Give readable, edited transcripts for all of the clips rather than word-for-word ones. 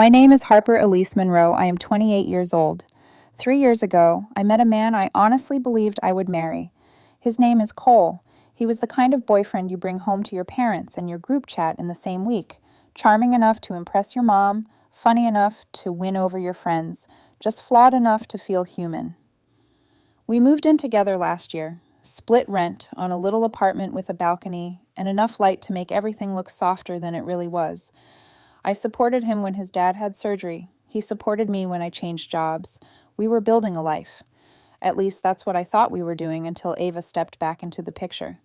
My name is Harper Elise Monroe. I am 28 years old. 3 years ago, I met a man I honestly believed I would marry. His name is Cole. He was the kind of boyfriend you bring home to your parents and your group chat in the same week. Charming enough to impress your mom, funny enough to win over your friends, just flawed enough to feel human. We moved in together last year, split rent on a little apartment with a balcony and enough light to make everything look softer than it really was. I supported him when his dad had surgery. He supported me when I changed jobs. We were building a life. At least that's what I thought we were doing until Ava stepped back into the picture.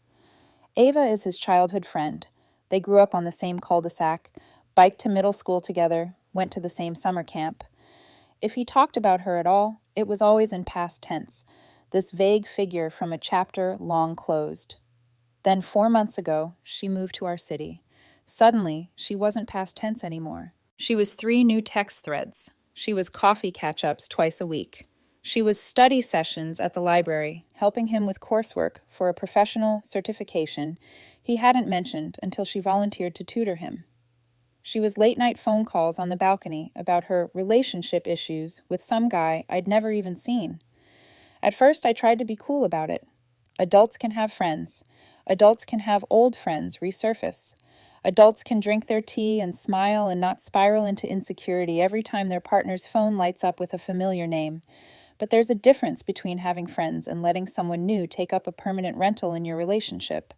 Ava is his childhood friend. They grew up on the same cul-de-sac, biked to middle school together, went to the same summer camp. If he talked about her at all, it was always in past tense, this vague figure from a chapter long closed. Then 4 months ago, she moved to our city. Suddenly, she wasn't past tense anymore. She was 3 new text threads. She was coffee catch-ups twice a week. She was study sessions at the library, helping him with coursework for a professional certification he hadn't mentioned until she volunteered to tutor him. She was late-night phone calls on the balcony about her relationship issues with some guy I'd never even seen. At first, I tried to be cool about it. Adults can have friends. Adults can have old friends resurface. Adults can drink their tea and smile and not spiral into insecurity every time their partner's phone lights up with a familiar name. But there's a difference between having friends and letting someone new take up a permanent rental in your relationship.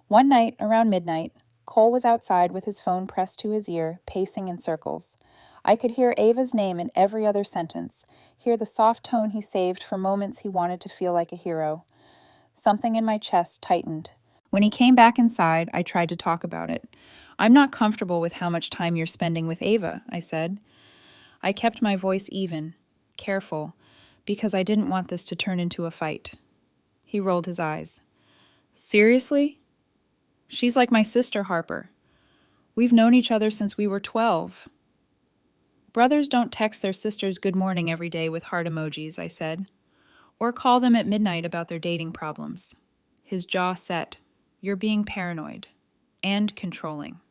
One night, around midnight, Cole was outside with his phone pressed to his ear, pacing in circles. I could hear Ava's name in every other sentence, hear the soft tone he saved for moments he wanted to feel like a hero. Something in my chest tightened. When he came back inside, I tried to talk about it. "I'm not comfortable with how much time you're spending with Ava," I said. I kept my voice even, careful, because I didn't want this to turn into a fight. He rolled his eyes. "Seriously? She's like my sister, Harper. We've known each other since we were 12. Brothers don't text their sisters good morning every day with heart emojis," I said, "or call them at midnight about their dating problems." His jaw set. "You're being paranoid and controlling.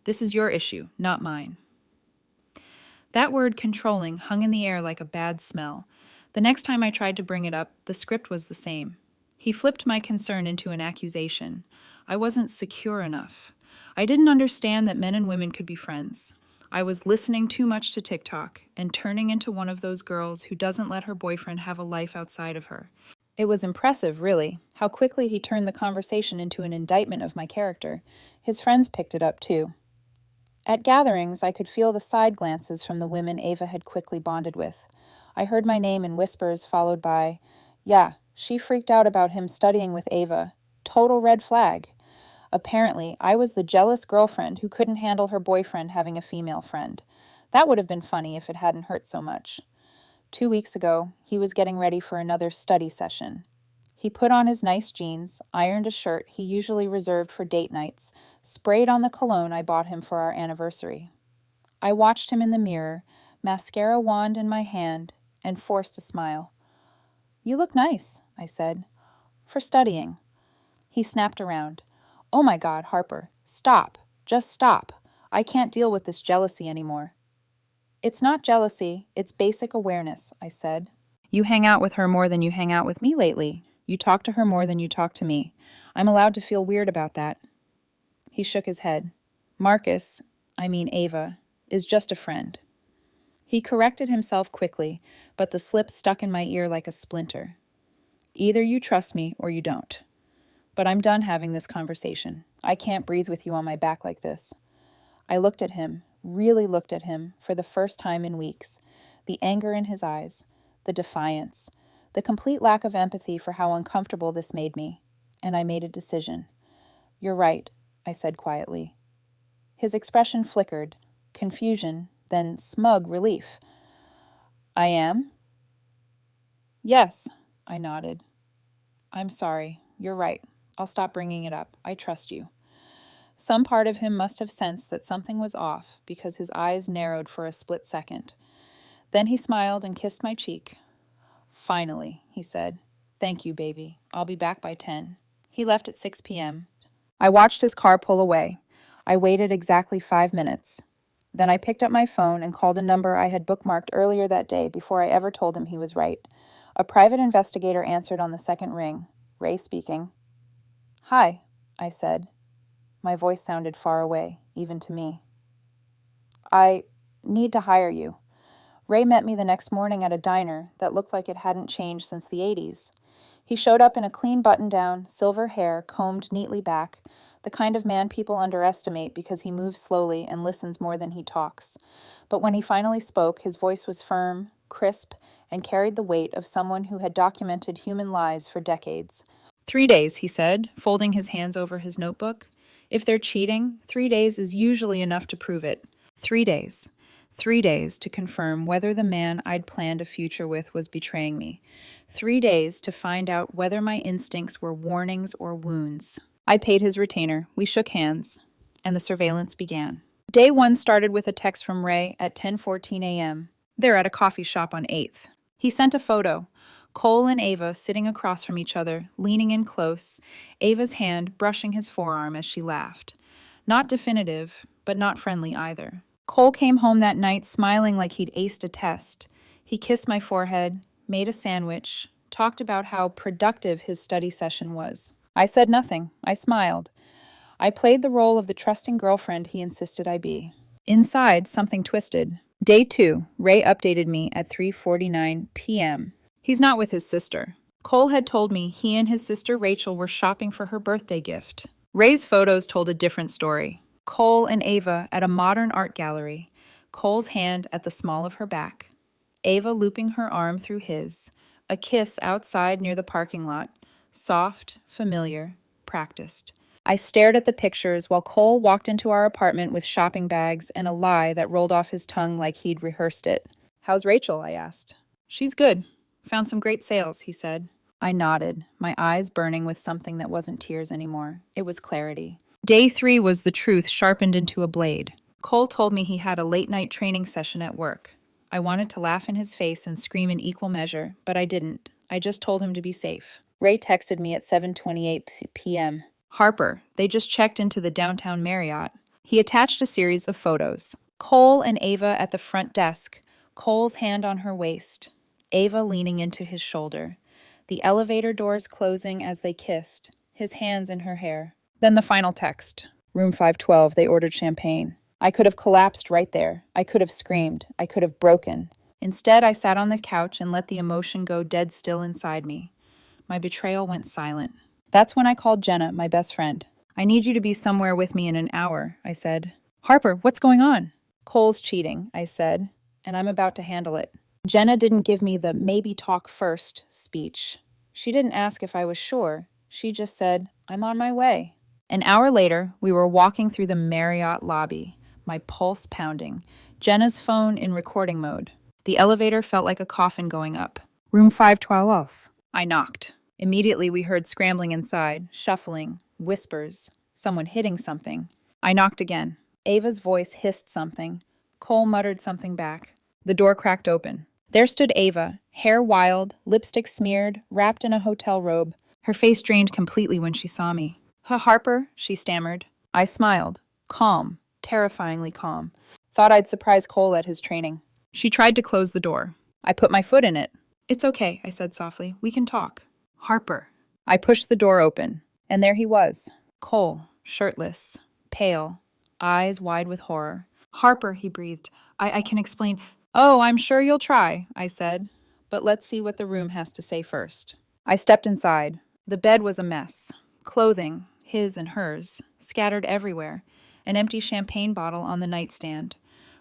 This is your issue, not mine." That word controlling hung in the air like a bad smell. The next time I tried to bring it up, the script was the same. He flipped my concern into an accusation. I wasn't secure enough. I didn't understand that men and women could be friends. I was listening too much to TikTok and turning into one of those girls who doesn't let her boyfriend have a life outside of her. It was impressive, really, how quickly he turned the conversation into an indictment of my character. His friends picked it up, too. At gatherings, I could feel the side glances from the women Ava had quickly bonded with. I heard my name in whispers, followed by, "Yeah, she freaked out about him studying with Ava. Total red flag." Apparently, I was the jealous girlfriend who couldn't handle her boyfriend having a female friend. That would have been funny if it hadn't hurt so much. 2 weeks ago, he was getting ready for another study session. He put on his nice jeans, ironed a shirt he usually reserved for date nights, sprayed on the cologne I bought him for our anniversary. I watched him in the mirror, mascara wand in my hand, and forced a smile. "You look nice," I said. "For studying." He snapped around. "Oh my God, Harper, stop. Just stop. I can't deal with this jealousy anymore." "It's not jealousy, it's basic awareness," I said. "You hang out with her more than you hang out with me lately. You talk to her more than you talk to me. I'm allowed to feel weird about that." He shook his head. Ava, is just a friend." He corrected himself quickly, but the slip stuck in my ear like a splinter. "Either you trust me or you don't. But I'm done having this conversation. I can't breathe with you on my back like this." I looked at him, really looked at him, for the first time in weeks. The anger in his eyes, the defiance, the complete lack of empathy for how uncomfortable this made me. And I made a decision. "You're right," I said quietly. His expression flickered, confusion, then smug relief. "I am?" "Yes," I nodded. "I'm sorry. You're right. I'll stop bringing it up. I trust you." Some part of him must have sensed that something was off because his eyes narrowed for a split second. Then he smiled and kissed my cheek. "Finally," he said. "Thank you, baby. I'll be back by 10. He left at 6 p.m. I watched his car pull away. I waited exactly 5 minutes. Then I picked up my phone and called a number I had bookmarked earlier that day before I ever told him he was right. A private investigator answered on the second ring. Ray speaking. "Hi," I said. My voice sounded far away, even to me. "I need to hire you." Ray met me the next morning at a diner that looked like it hadn't changed since the 80s. He showed up in a clean button-down, silver hair combed neatly back, the kind of man people underestimate because he moves slowly and listens more than he talks. But when he finally spoke, his voice was firm, crisp, and carried the weight of someone who had documented human lies for decades. 3 days, he said, folding his hands over his notebook. If they're cheating, 3 days is usually enough to prove it. 3 days. 3 days to confirm whether the man I'd planned a future with was betraying me. 3 days to find out whether my instincts were warnings or wounds. I paid his retainer. We shook hands, and the surveillance began. Day 1 started with a text from Ray at 10:14 a.m. They're at a coffee shop on 8th. He sent a photo. Cole and Ava sitting across from each other, leaning in close, Ava's hand brushing his forearm as she laughed. Not definitive, but not friendly either. Cole came home that night smiling like he'd aced a test. He kissed my forehead, made a sandwich, talked about how productive his study session was. I said nothing. I smiled. I played the role of the trusting girlfriend he insisted I be. Inside, something twisted. Day 2, Ray updated me at 3:49 p.m. He's not with his sister. Cole had told me he and his sister Rachel were shopping for her birthday gift. Ray's photos told a different story. Cole and Ava at a modern art gallery, Cole's hand at the small of her back, Ava looping her arm through his, a kiss outside near the parking lot, soft, familiar, practiced. I stared at the pictures while Cole walked into our apartment with shopping bags and a lie that rolled off his tongue like he'd rehearsed it. "How's Rachel?" I asked. "She's good. Found some great sales," he said. I nodded, my eyes burning with something that wasn't tears anymore. It was clarity. Day 3 was the truth sharpened into a blade. Cole told me he had a late-night training session at work. I wanted to laugh in his face and scream in equal measure, but I didn't. I just told him to be safe. Ray texted me at 7:28 p.m. "Harper, they just checked into the downtown Marriott." He attached a series of photos. Cole and Ava at the front desk, Cole's hand on her waist, Ava leaning into his shoulder. The elevator doors closing as they kissed, his hands in her hair. Then the final text. Room 512, they ordered champagne. I could have collapsed right there. I could have screamed. I could have broken. Instead, I sat on the couch and let the emotion go dead still inside me. My betrayal went silent. That's when I called Jenna, my best friend. "I need you to be somewhere with me in an hour," I said. "Harper, what's going on?" "Cole's cheating," I said, "and I'm about to handle it." Jenna didn't give me the "maybe talk first" speech. She didn't ask if I was sure. She just said, "I'm on my way." An hour later, we were walking through the Marriott lobby, my pulse pounding, Jenna's phone in recording mode. The elevator felt like a coffin going up. "Room 512. I knocked. Immediately, we heard scrambling inside, shuffling, whispers, someone hitting something. I knocked again. Ava's voice hissed something. Cole muttered something back. The door cracked open. There stood Ava, hair wild, lipstick smeared, wrapped in a hotel robe. Her face drained completely when she saw me. "Harper," she stammered. I smiled. Calm, terrifyingly calm. Thought I'd surprise Cole at his training. She tried to close the door. I put my foot in it. "It's okay," I said softly. "We can talk." "Harper." I pushed the door open, and there he was. Cole, shirtless, pale, eyes wide with horror. "Harper," he breathed. I can explain." "Oh, I'm sure you'll try," I said. "But let's see what the room has to say first." I stepped inside. The bed was a mess. Clothing, his and hers, scattered everywhere. An empty champagne bottle on the nightstand.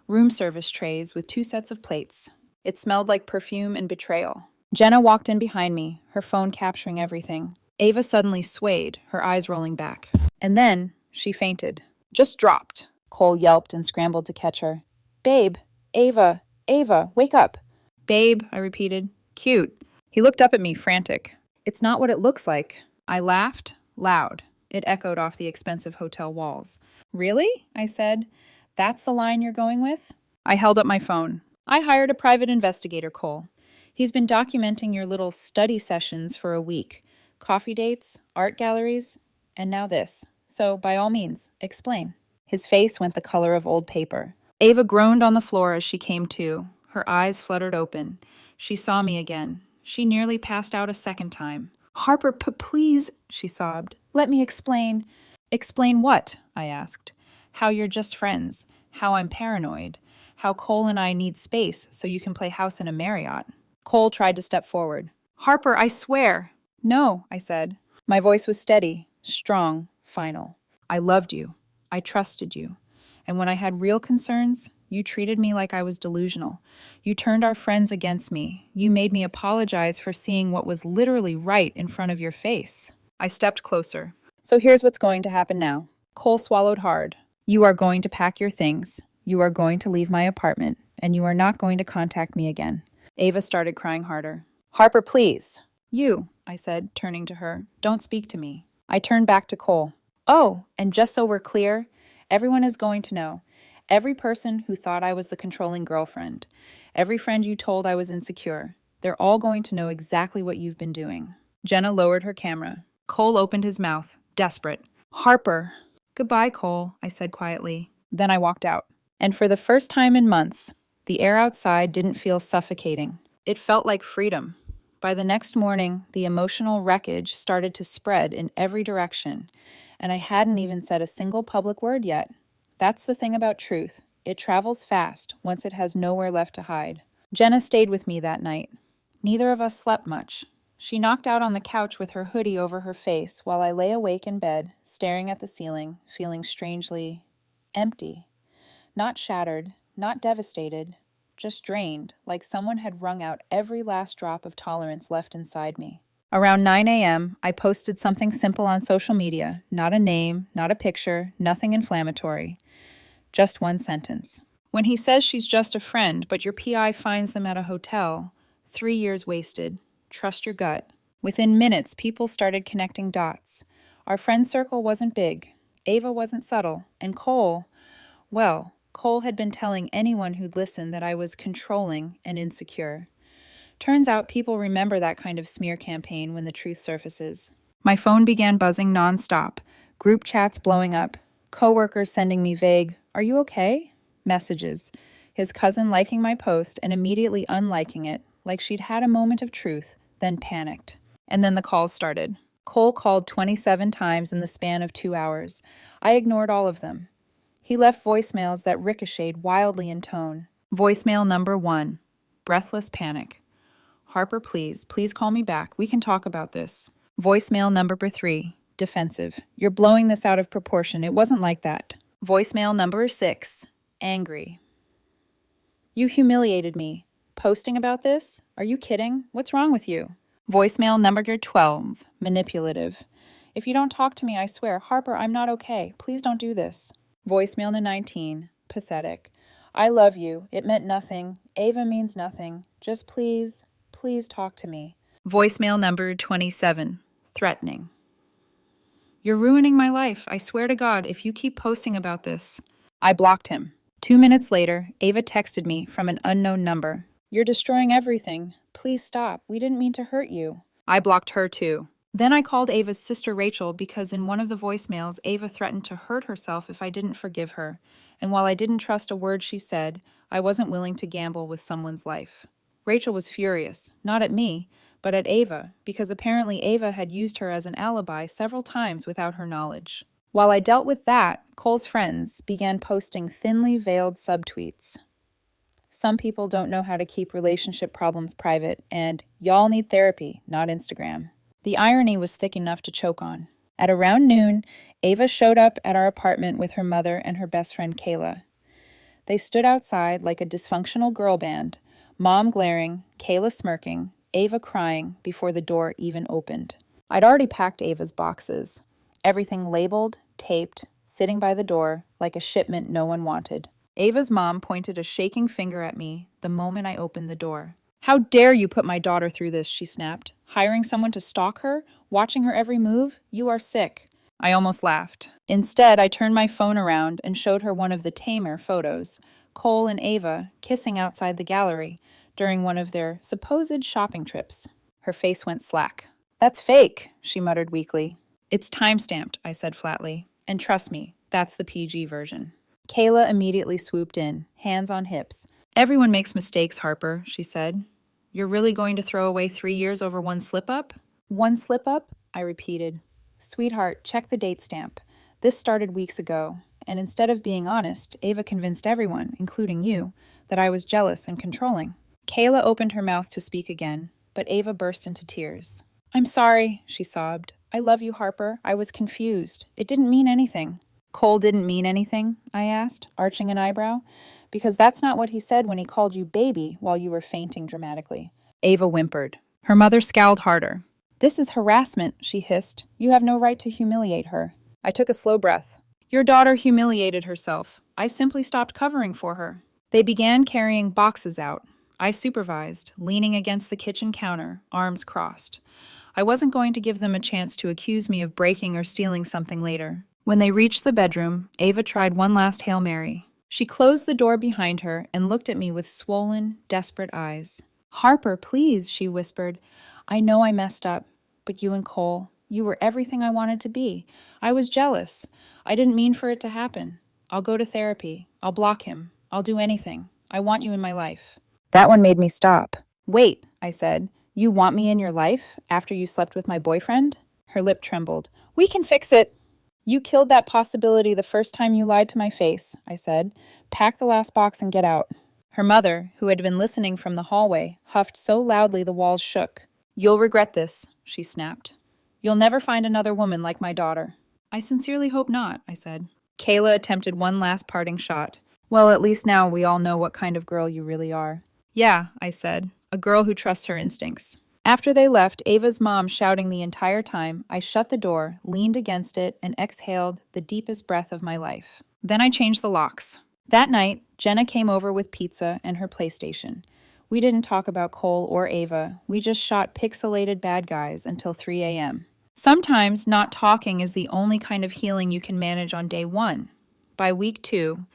Room service trays with 2 sets of plates. It smelled like perfume and betrayal. Jenna walked in behind me, her phone capturing everything. Ava suddenly swayed, her eyes rolling back. And then she fainted. "Just dropped." Cole yelped and scrambled to catch her. "Babe, Ava, wake up." "Babe," I repeated. "Cute." He looked up at me, frantic. "It's not what it looks like." I laughed, loud. It echoed off the expensive hotel walls. "Really?" I said. "That's the line you're going with?" I held up my phone. "I hired a private investigator, Cole. He's been documenting your little study sessions for a week. Coffee dates, art galleries, and now this. So, by all means, explain." His face went the color of old paper. Ava groaned on the floor as she came to. Her eyes fluttered open. She saw me again. She nearly passed out a second time. Harper, please, she sobbed. Let me explain. Explain what? I asked. How you're just friends. How I'm paranoid. How Cole and I need space so you can play house in a Marriott. Cole tried to step forward. Harper, I swear. No, I said. My voice was steady, strong, final. I loved you. I trusted you. And when I had real concerns, you treated me like I was delusional. You turned our friends against me. You made me apologize for seeing what was literally right in front of your face. I stepped closer. So here's what's going to happen now. Cole swallowed hard. You are going to pack your things. You are going to leave my apartment. And you are not going to contact me again. Ava started crying harder. Harper, please. You, I said, turning to her. Don't speak to me. I turned back to Cole. Oh, and just so we're clear, everyone is going to know. Every person who thought I was the controlling girlfriend. Every friend you told I was insecure. They're all going to know exactly what you've been doing. Jenna lowered her camera. Cole opened his mouth, desperate. Harper. Goodbye, Cole, I said quietly. Then I walked out. And for the first time in months, the air outside didn't feel suffocating. It felt like freedom. By the next morning, the emotional wreckage started to spread in every direction, and I hadn't even said a single public word yet. That's the thing about truth. It travels fast once it has nowhere left to hide. Jenna stayed with me that night. Neither of us slept much. She knocked out on the couch with her hoodie over her face while I lay awake in bed, staring at the ceiling, feeling strangely empty. Not shattered, not devastated, just drained, like someone had wrung out every last drop of tolerance left inside me. Around 9 a.m., I posted something simple on social media, not a name, not a picture, nothing inflammatory. Just one sentence. When he says she's just a friend, but your PI finds them at a hotel, 3 years wasted. Trust your gut. Within minutes, people started connecting dots. Our friend circle wasn't big. Ava wasn't subtle. And Cole, well, Cole had been telling anyone who'd listened that I was controlling and insecure. Turns out people remember that kind of smear campaign when the truth surfaces. My phone began buzzing nonstop, group chats blowing up, coworkers sending me vague, "Are you okay?" messages, his cousin liking my post and immediately unliking it, like she'd had a moment of truth, then panicked. And then the calls started. Cole called 27 times in the span of 2 hours. I ignored all of them. He left voicemails that ricocheted wildly in tone. Voicemail number 1, breathless panic. Harper, please call me back. We can talk about this. Voicemail number 3, defensive. You're blowing this out of proportion. It wasn't like that. Voicemail number 6, angry. You humiliated me. Posting about this? Are you kidding? What's wrong with you? Voicemail number 12, manipulative. If you don't talk to me, I swear, Harper, I'm not okay. Please don't do this. Voicemail number 19, pathetic. I love you. It meant nothing. Ava means nothing. Just please talk to me. Voicemail number 27, threatening. You're ruining my life. I swear to God, if you keep posting about this. I blocked him. 2 minutes later, Ava texted me from an unknown number. You're destroying everything. Please stop. We didn't mean to hurt you. I blocked her too. Then I called Ava's sister Rachel because in one of the voicemails, Ava threatened to hurt herself if I didn't forgive her. And while I didn't trust a word she said, I wasn't willing to gamble with someone's life. Rachel was furious, not at me, but at Ava, because apparently Ava had used her as an alibi several times without her knowledge. While I dealt with that, Cole's friends began posting thinly veiled subtweets. Some people don't know how to keep relationship problems private, and y'all need therapy, not Instagram. The irony was thick enough to choke on. At around noon, Ava showed up at our apartment with her mother and her best friend Kayla. They stood outside like a dysfunctional girl band, Mom glaring, Kayla smirking, Ava crying before the door even opened. I'd already packed Ava's boxes. Everything labeled, taped, sitting by the door like a shipment no one wanted. Ava's mom pointed a shaking finger at me the moment I opened the door. How dare you put my daughter through this, she snapped. Hiring someone to stalk her? Watching her every move? You are sick. I almost laughed. Instead, I turned my phone around and showed her one of the tamer photos, Cole and Ava kissing outside the gallery during one of their supposed shopping trips. Her face went slack. That's fake, she muttered weakly. It's time-stamped, I said flatly. And trust me, that's the PG version. Kayla immediately swooped in, hands on hips. "Everyone makes mistakes, Harper," she said. "You're really going to throw away 3 years over one slip-up?" "One slip-up?" I repeated. "Sweetheart, check the date stamp. This started weeks ago, and instead of being honest, Ava convinced everyone, including you, that I was jealous and controlling." Kayla opened her mouth to speak again, but Ava burst into tears. "I'm sorry," she sobbed. "I love you, Harper. I was confused. It didn't mean anything." "Cole didn't mean anything?" I asked, arching an eyebrow. "Because that's not what he said when he called you baby while you were fainting dramatically." Ava whimpered. Her mother scowled harder. "This is harassment," she hissed. "You have no right to humiliate her." I took a slow breath. "Your daughter humiliated herself. I simply stopped covering for her." They began carrying boxes out. I supervised, leaning against the kitchen counter, arms crossed. I wasn't going to give them a chance to accuse me of breaking or stealing something later. When they reached the bedroom, Ava tried one last Hail Mary. She closed the door behind her and looked at me with swollen, desperate eyes. "Harper, please," she whispered. "I know I messed up, but you and Cole, you were everything I wanted to be. I was jealous. I didn't mean for it to happen. I'll go to therapy. I'll block him. I'll do anything. I want you in my life." That one made me stop. "Wait," I said. "You want me in your life after you slept with my boyfriend?" Her lip trembled. "We can fix it." "You killed that possibility the first time you lied to my face," I said. "Pack the last box and get out." Her mother, who had been listening from the hallway, huffed so loudly the walls shook. "You'll regret this," she snapped. "You'll never find another woman like my daughter." "I sincerely hope not," I said. Kayla attempted one last parting shot. "Well, at least now we all know what kind of girl you really are." "Yeah," I said, "a girl who trusts her instincts." After they left, Ava's mom shouting the entire time, I shut the door, leaned against it, and exhaled the deepest breath of my life. Then I changed the locks. That night, Jenna came over with pizza and her PlayStation. We didn't talk about Cole or Ava. We just shot pixelated bad guys until 3 a.m. Sometimes not talking is the only kind of healing you can manage on day one. By week 2,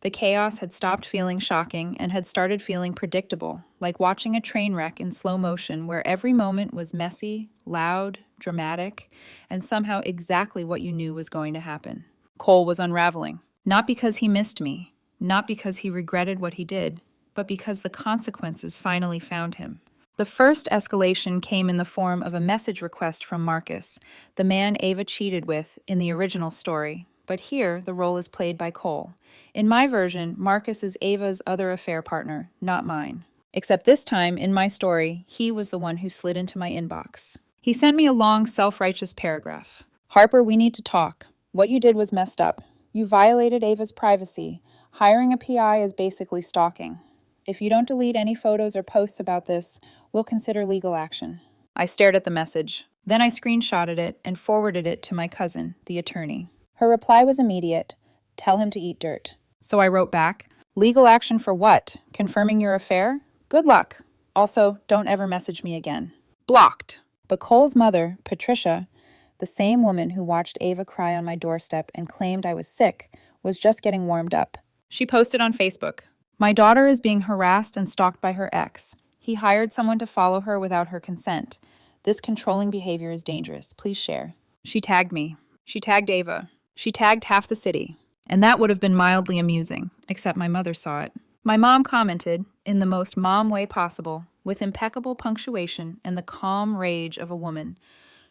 the chaos had stopped feeling shocking and had started feeling predictable, like watching a train wreck in slow motion where every moment was messy, loud, dramatic, and somehow exactly what you knew was going to happen. Cole was unraveling. Not because he missed me, not because he regretted what he did, but because the consequences finally found him. The first escalation came in the form of a message request from Marcus, the man Ava cheated with in the original story. But here, the role is played by Cole. In my version, Marcus is Ava's other affair partner, not mine. Except this time, in my story, he was the one who slid into my inbox. He sent me a long, self-righteous paragraph. "Harper, we need to talk. What you did was messed up. You violated Ava's privacy. Hiring a PI is basically stalking. If you don't delete any photos or posts about this, we'll consider legal action." I stared at the message. Then I screenshotted it and forwarded it to my cousin, the attorney. Her reply was immediate. "Tell him to eat dirt." So I wrote back, "Legal action for what? Confirming your affair? Good luck. Also, don't ever message me again." Blocked. But Cole's mother, Patricia, the same woman who watched Ava cry on my doorstep and claimed I was sick, was just getting warmed up. She posted on Facebook, "My daughter is being harassed and stalked by her ex. He hired someone to follow her without her consent. This controlling behavior is dangerous. Please share." She tagged me. She tagged Ava. She tagged half the city. And that would have been mildly amusing, except my mother saw it. My mom commented, in the most mom way possible, with impeccable punctuation and the calm rage of a woman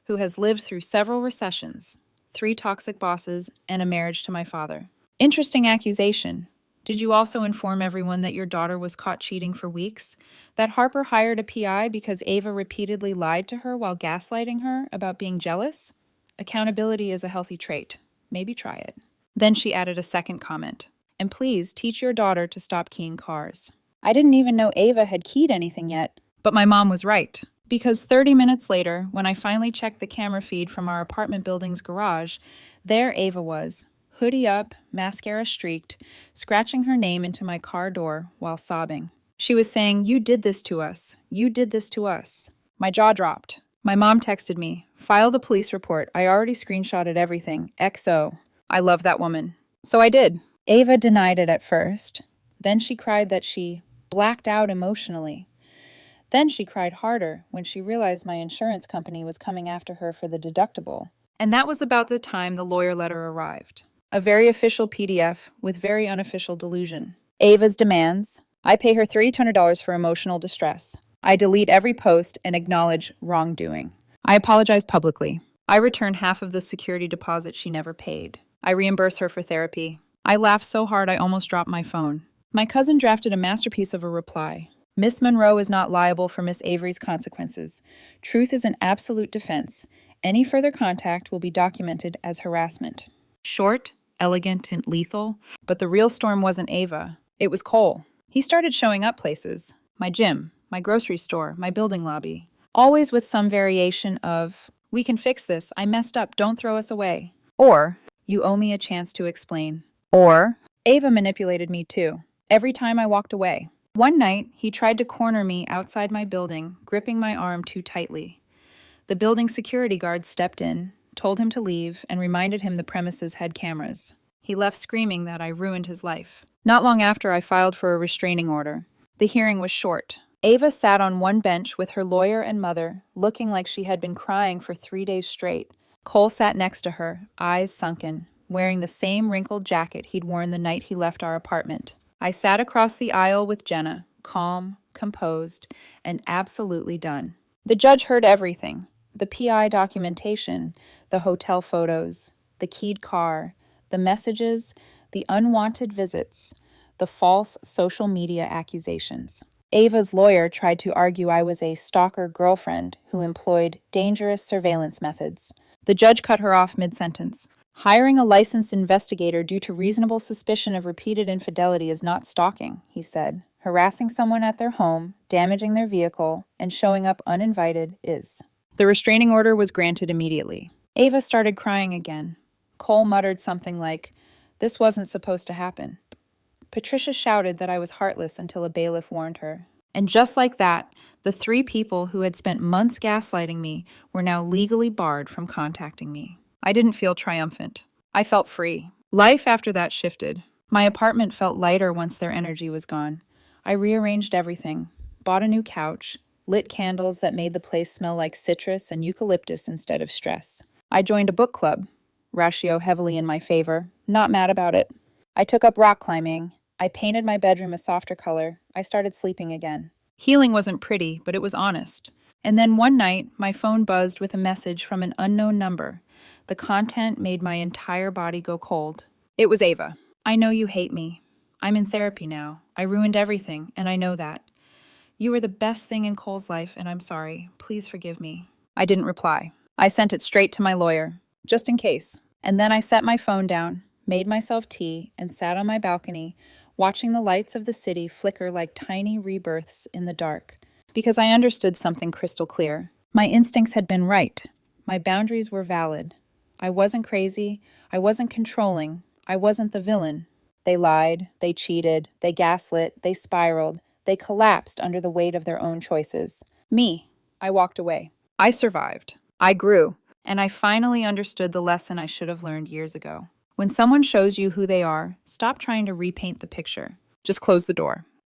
who has lived through several recessions, 3 toxic bosses, and a marriage to my father. "Interesting accusation. Did you also inform everyone that your daughter was caught cheating for weeks? That Harper hired a PI because Ava repeatedly lied to her while gaslighting her about being jealous? Accountability is a healthy trait. Maybe try it." Then she added a second comment. "And please teach your daughter to stop keying cars." I didn't even know Ava had keyed anything yet. But my mom was right. Because 30 minutes later, when I finally checked the camera feed from our apartment building's garage, there Ava was, hoodie up, mascara streaked, scratching her name into my car door while sobbing. She was saying, "You did this to us. You did this to us." My jaw dropped. My mom texted me, "File the police report. I already screenshotted everything. XO. I love that woman." So I did. Ava denied it at first. Then she cried that she blacked out emotionally. Then she cried harder when she realized my insurance company was coming after her for the deductible. And that was about the time the lawyer letter arrived. A very official PDF with very unofficial delusion. Ava's demands. I pay her $300 for emotional distress. I delete every post and acknowledge wrongdoing. I apologize publicly. I return half of the security deposit she never paid. I reimburse her for therapy. I laughed so hard I almost dropped my phone. My cousin drafted a masterpiece of a reply. Miss Monroe is not liable for Miss Avery's consequences. Truth is an absolute defense. Any further contact will be documented as harassment. Short, elegant, and lethal, but the real storm wasn't Ava. It was Cole. He started showing up places. My gym, my grocery store, my building lobby. Always with some variation of, "We can fix this, I messed up, don't throw us away." Or, "You owe me a chance to explain." Or, "Ava manipulated me too. Every time I walked away." One night, he tried to corner me outside my building, gripping my arm too tightly. The building security guard stepped in, told him to leave, and reminded him the premises had cameras. He left screaming that I ruined his life. Not long after, I filed for a restraining order. The hearing was short. Ava sat on one bench with her lawyer and mother, looking like she had been crying for 3 days straight. Cole sat next to her, eyes sunken, wearing the same wrinkled jacket he'd worn the night he left our apartment. I sat across the aisle with Jenna, calm, composed, and absolutely done. The judge heard everything. The PI documentation, the hotel photos, the keyed car, the messages, the unwanted visits, the false social media accusations. Ava's lawyer tried to argue I was a stalker girlfriend who employed dangerous surveillance methods. The judge cut her off mid-sentence. Hiring a licensed investigator due to reasonable suspicion of repeated infidelity is not stalking, he said. Harassing someone at their home, damaging their vehicle, and showing up uninvited is. The restraining order was granted immediately. Ava started crying again. Cole muttered something like, "This wasn't supposed to happen." Patricia shouted that I was heartless until a bailiff warned her. And just like that, the 3 people who had spent months gaslighting me were now legally barred from contacting me. I didn't feel triumphant. I felt free. Life after that shifted. My apartment felt lighter once their energy was gone. I rearranged everything, bought a new couch, lit candles that made the place smell like citrus and eucalyptus instead of stress. I joined a book club, ratio heavily in my favor, not mad about it. I took up rock climbing. I painted my bedroom a softer color. I started sleeping again. Healing wasn't pretty, but it was honest. And then one night, my phone buzzed with a message from an unknown number. The content made my entire body go cold. It was Ava. "I know you hate me. I'm in therapy now. I ruined everything, and I know that. You were the best thing in Cole's life, and I'm sorry. Please forgive me." I didn't reply. I sent it straight to my lawyer, just in case. And then I set my phone down, made myself tea, and sat on my balcony, watching the lights of the city flicker like tiny rebirths in the dark. Because I understood something crystal clear. My instincts had been right. My boundaries were valid. I wasn't crazy. I wasn't controlling. I wasn't the villain. They lied. They cheated. They gaslit. They spiraled. They collapsed under the weight of their own choices. Me, I walked away. I survived. I grew. And I finally understood the lesson I should have learned years ago. When someone shows you who they are, stop trying to repaint the picture. Just close the door.